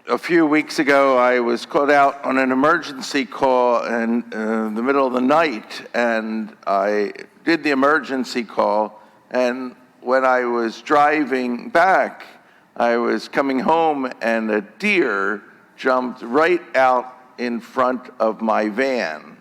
A few weeks ago, I was called out on an emergency call in the middle of the night, and I did the emergency call, and when I was driving back, I was coming home, and a deer jumped right out in front of my van,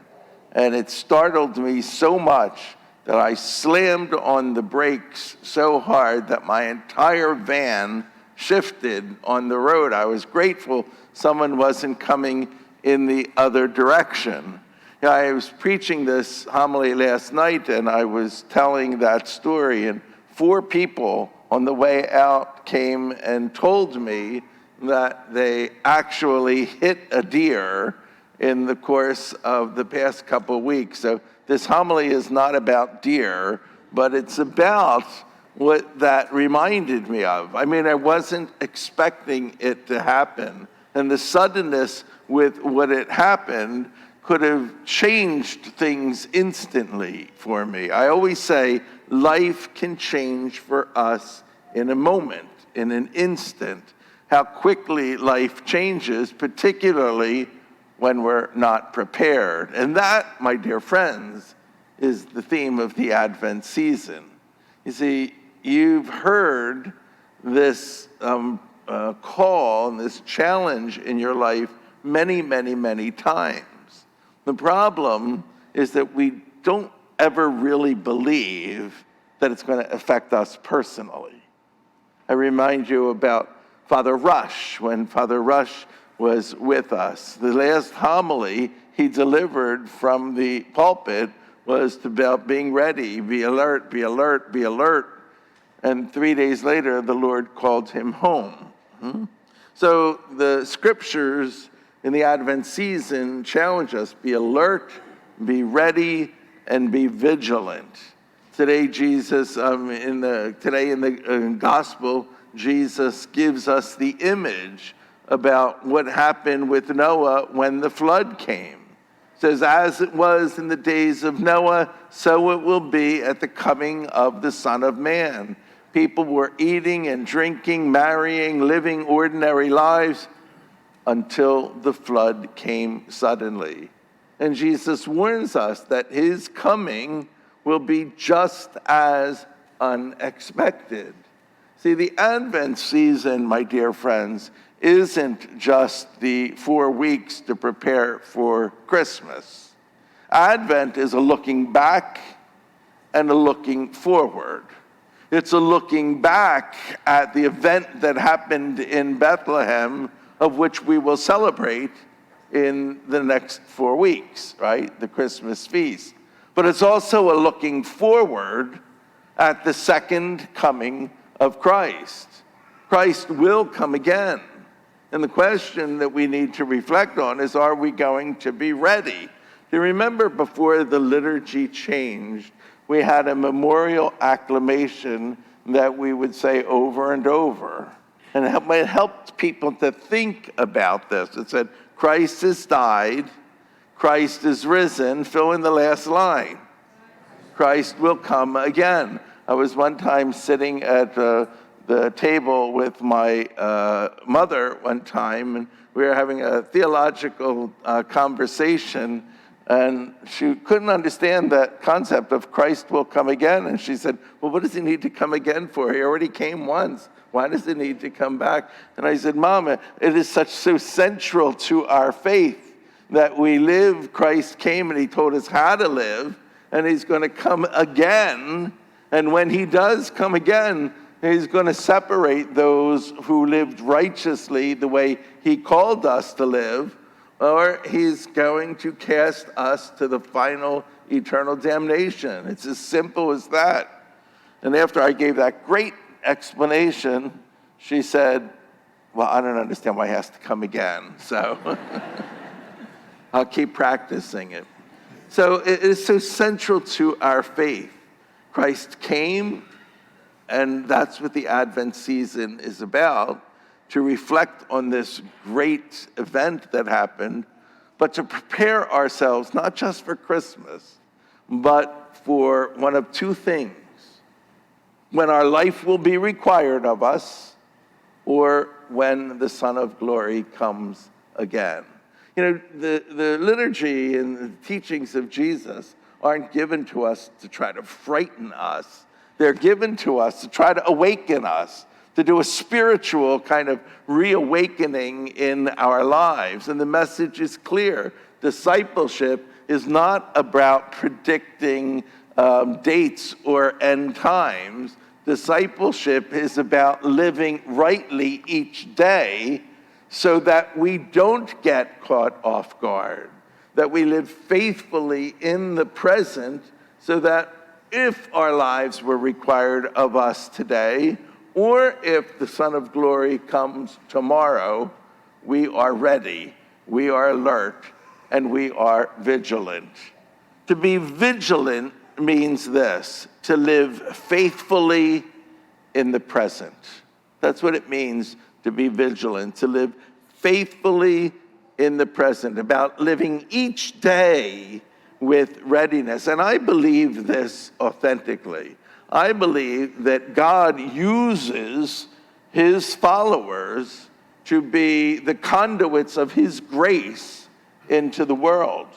and it startled me so much that I slammed on the brakes so hard that my entire van shifted on the road. I was grateful someone wasn't coming in the other direction. I was preaching this homily last night, and I was telling that story, and 4 people on the way out came and told me that they actually hit a deer in the course of the past couple of weeks. So this homily is not about deer, but it's about what that reminded me of. I mean, I wasn't expecting it to happen. And the suddenness with what had happened could have changed things instantly for me. I always say life can change for us in a moment, in an instant. How quickly life changes, particularly when we're not prepared. And that, my dear friends, is the theme of the Advent season. You see, you've heard this call and this challenge in your life many, many, many times. The problem is that we don't ever really believe that it's going to affect us personally. I remind you about Father Rush, when Father Rush was with us. The last homily he delivered from the pulpit was about being ready, be alert, be alert, be alert. And 3 days later, the Lord called him home. So the scriptures in the Advent season challenge us, be alert, be ready, and be vigilant. Today, Jesus, in the gospel, Jesus gives us the image about what happened with Noah when the flood came. It says, as it was in the days of Noah, so it will be at the coming of the Son of Man. People were eating and drinking, marrying, living ordinary lives until the flood came suddenly. And Jesus warns us that his coming will be just as unexpected. See, the Advent season, my dear friends, isn't just the 4 weeks to prepare for Christmas. Advent is a looking back and a looking forward. It's a looking back at the event that happened in Bethlehem, of which we will celebrate in the next 4 weeks, right? The Christmas feast. But it's also a looking forward at the second coming of Christ. Christ will come again. And the question that we need to reflect on is, are we going to be ready? You remember before the liturgy changed, we had a memorial acclamation that we would say over and over. And it helped people to think about this. It said, Christ has died, Christ is risen, fill in the last line. Christ will come again. I was one time sitting at the table with my mother one time, and we were having a theological conversation, and she couldn't understand that concept of Christ will come again. And she said, well, what does he need to come again for? He already came once. Why does he need to come back? And I said, Mama, it is so central to our faith that we live. Christ came and he told us how to live, and he's going to come again. And when he does come again, he's going to separate those who lived righteously the way he called us to live, or he's going to cast us to the final eternal damnation. It's as simple as that. And after I gave that great explanation, she said, well, I don't understand why he has to come again. So I'll keep practicing it. So it is so central to our faith. Christ came, and that's what the Advent season is about, to reflect on this great event that happened, but to prepare ourselves not just for Christmas, but for one of 2 things. When our life will be required of us, or when the Son of Glory comes again. You know, the liturgy and the teachings of Jesus aren't given to us to try to frighten us. They're given to us to try to awaken us, to do a spiritual kind of reawakening in our lives. And the message is clear. Discipleship is not about predicting dates or end times. Discipleship is about living rightly each day so that we don't get caught off guard, that we live faithfully in the present so that if our lives were required of us today, or if the Son of Glory comes tomorrow, we are ready, we are alert, and we are vigilant. To be vigilant means this: to live faithfully in the present. That's what it means to be vigilant, to live faithfully in the present, about living each day with readiness. And I believe this authentically. I believe that God uses his followers to be the conduits of his grace into the world.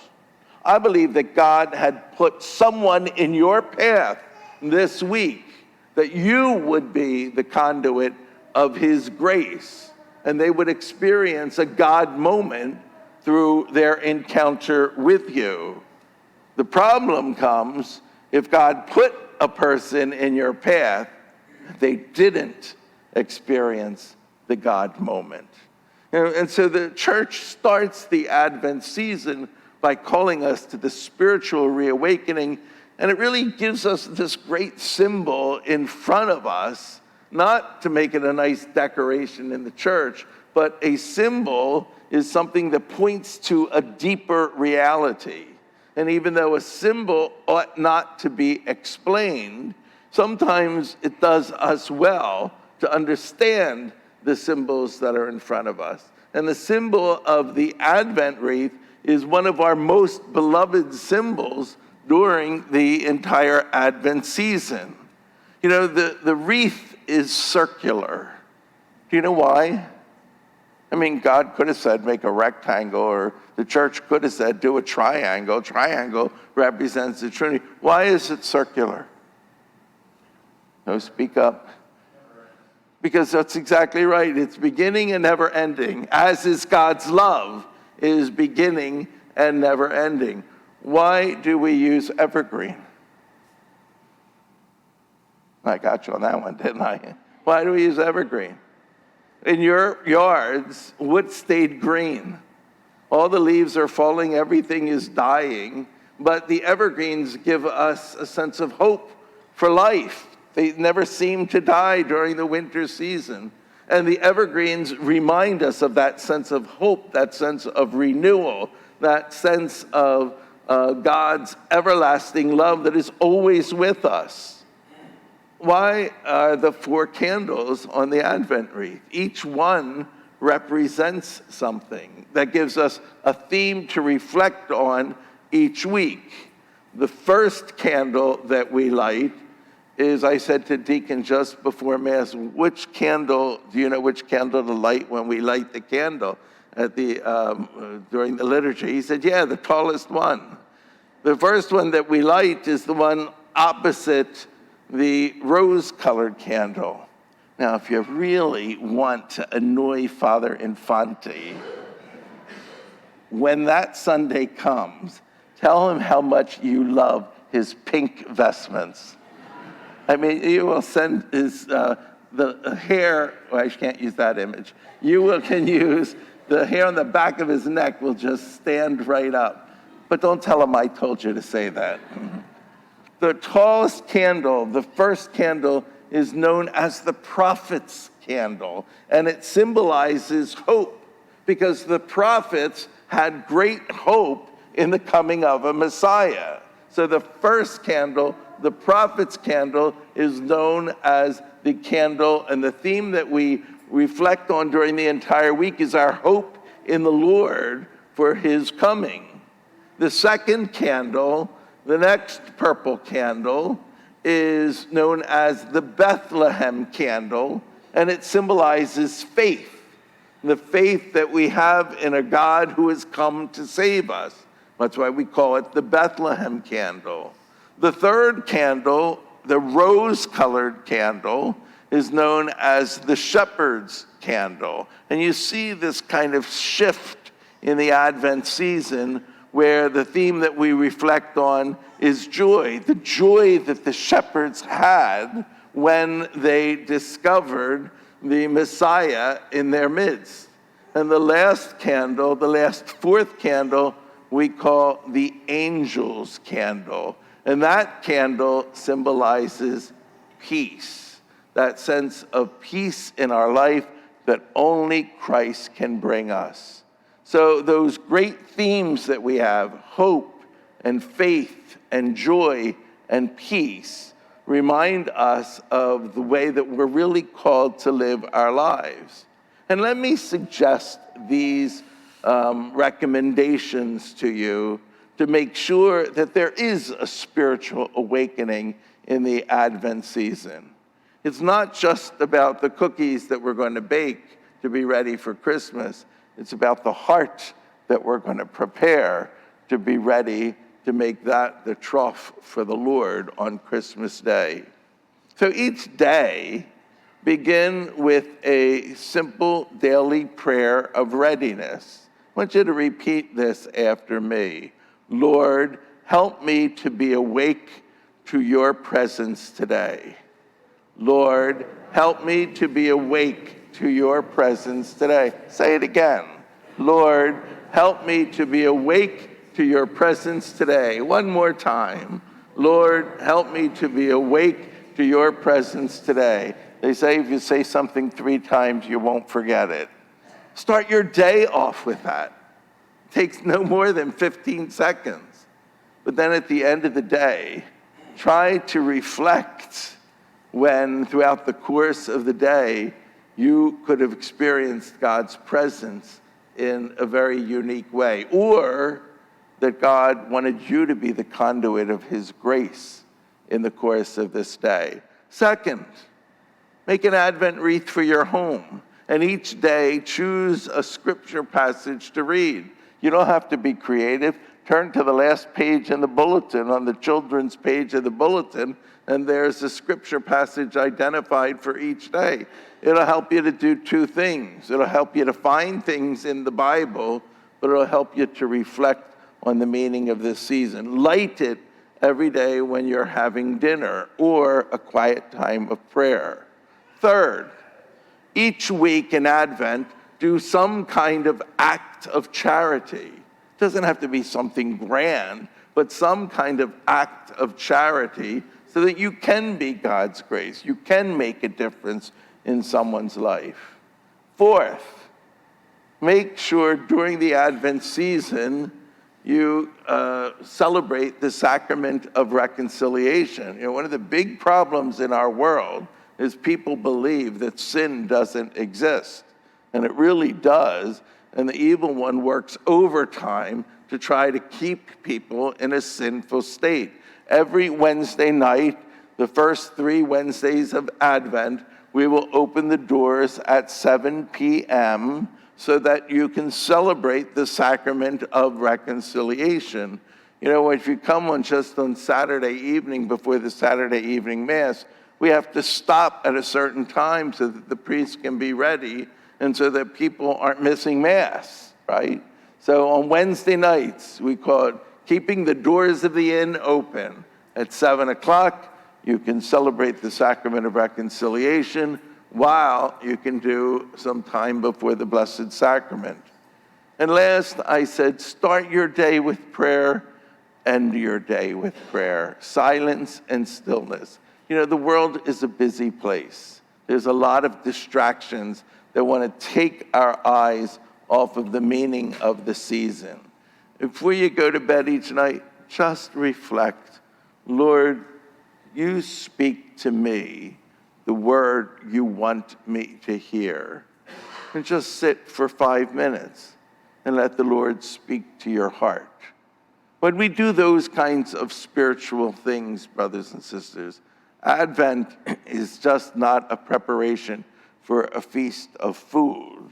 I believe that God had put someone in your path this week that you would be the conduit of his grace, and they would experience a God moment through their encounter with you. The problem comes if God put a person in your path, they didn't experience the God moment. And so the church starts the Advent season by calling us to the spiritual reawakening, and it really gives us this great symbol in front of us, not to make it a nice decoration in the church, but a symbol is something that points to a deeper reality. And even though a symbol ought not to be explained, sometimes it does us well to understand the symbols that are in front of us. And the symbol of the Advent wreath is one of our most beloved symbols during the entire Advent season. You know, the wreath is circular. Do you know why? I mean, God could have said, make a rectangle, or the church could have said, do a triangle. Triangle represents the Trinity. Why is it circular? No, speak up. Because that's exactly right. It's beginning and never ending, as is God's love, is beginning and never ending. Why do we use evergreen? I got you on that one, didn't I? Why do we use evergreen? In your yards, what stayed green? All the leaves are falling, everything is dying, but the evergreens give us a sense of hope for life. They never seem to die during the winter season. And the evergreens remind us of that sense of hope, that sense of renewal, that sense of God's everlasting love that is always with us. Why are the 4 candles on the Advent wreath? Each one represents something that gives us a theme to reflect on each week. The first candle that we light is, I said to Deacon just before Mass, do you know which candle to light when we light the candle at during the liturgy? He said, yeah, the tallest one. The first one that we light is the one opposite the rose-colored candle. Now, if you really want to annoy Father Infante, when that Sunday comes, tell him how much you love his pink vestments. I mean, you will send his, the hair, well, I can't use that image. Can use the hair on the back of his neck will just stand right up. But don't tell him I told you to say that. The tallest candle, the first candle, is known as the prophet's candle, and it symbolizes hope, because the prophets had great hope in the coming of a Messiah. So the first candle, the prophet's candle, is known as the candle, and the theme that we reflect on during the entire week is our hope in the Lord for his coming. The second candle, the next purple candle, is known as the Bethlehem candle, and it symbolizes faith. The faith that we have in a God who has come to save us. That's why we call it the Bethlehem candle. The third candle, the rose-colored candle, is known as the shepherd's candle. And you see this kind of shift in the Advent season where the theme that we reflect on is joy, the joy that the shepherds had when they discovered the Messiah in their midst. And the last candle, the last fourth candle, we call the angel's candle. And that candle symbolizes peace, that sense of peace in our life that only Christ can bring us. So those great themes that we have, hope and faith and joy and peace, remind us of the way that we're really called to live our lives. And let me suggest these recommendations to you to make sure that there is a spiritual awakening in the Advent season. It's not just about the cookies that we're going to bake to be ready for Christmas. It's about the heart that we're going to prepare to be ready to make that the trough for the Lord on Christmas Day. So each day, begin with a simple daily prayer of readiness. I want you to repeat this after me. Lord, help me to be awake to your presence today. Lord, help me to be awake to your presence today. Say it again. Lord, help me to be awake to your presence today. One more time. Lord, help me to be awake to your presence today. They say if you say something 3 times, you won't forget it. Start your day off with that. It takes no more than 15 seconds. But then at the end of the day, try to reflect when throughout the course of the day, you could have experienced God's presence in a very unique way, or that God wanted you to be the conduit of his grace in the course of this day. Second, make an Advent wreath for your home, and each day choose a scripture passage to read. You don't have to be creative. Turn to the last page in the bulletin, on the children's page of the bulletin, and there's a scripture passage identified for each day. It'll help you to do 2 things. It'll help you to find things in the Bible, but it'll help you to reflect on the meaning of this season. Light it every day when you're having dinner or a quiet time of prayer. Third, each week in Advent, do some kind of act of charity. It doesn't have to be something grand, but some kind of act of charity so that you can be God's grace. You can make a difference in someone's life. Fourth, make sure during the Advent season you celebrate the sacrament of reconciliation. You know, one of the big problems in our world is people believe that sin doesn't exist, and it really does, and the evil one works overtime to try to keep people in a sinful state. Every Wednesday night, the first 3 Wednesdays of Advent, we will open the doors at 7 p.m. so that you can celebrate the sacrament of reconciliation. You know, if you come on just on Saturday evening before the Saturday evening Mass, we have to stop at a certain time so that the priest can be ready and so that people aren't missing Mass, right? So on Wednesday nights, we call it keeping the doors of the inn open. At 7 o'clock, you can celebrate the sacrament of reconciliation while you can do some time before the Blessed Sacrament. And last, I said, start your day with prayer, end your day with prayer. Silence and stillness. You know, the world is a busy place. There's a lot of distractions that want to take our eyes off of the meaning of the season. Before you go to bed each night, just reflect, Lord, you speak to me the word you want me to hear. And just sit for 5 minutes and let the Lord speak to your heart. When we do those kinds of spiritual things, brothers and sisters, Advent is just not a preparation for a feast of food.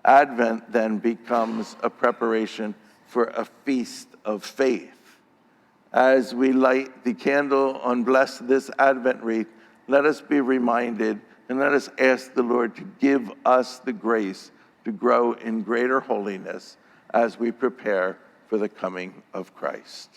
Advent then becomes a preparation for a feast of faith. As we light the candle on Bless This Advent wreath, let us be reminded and let us ask the Lord to give us the grace to grow in greater holiness as we prepare for the coming of Christ.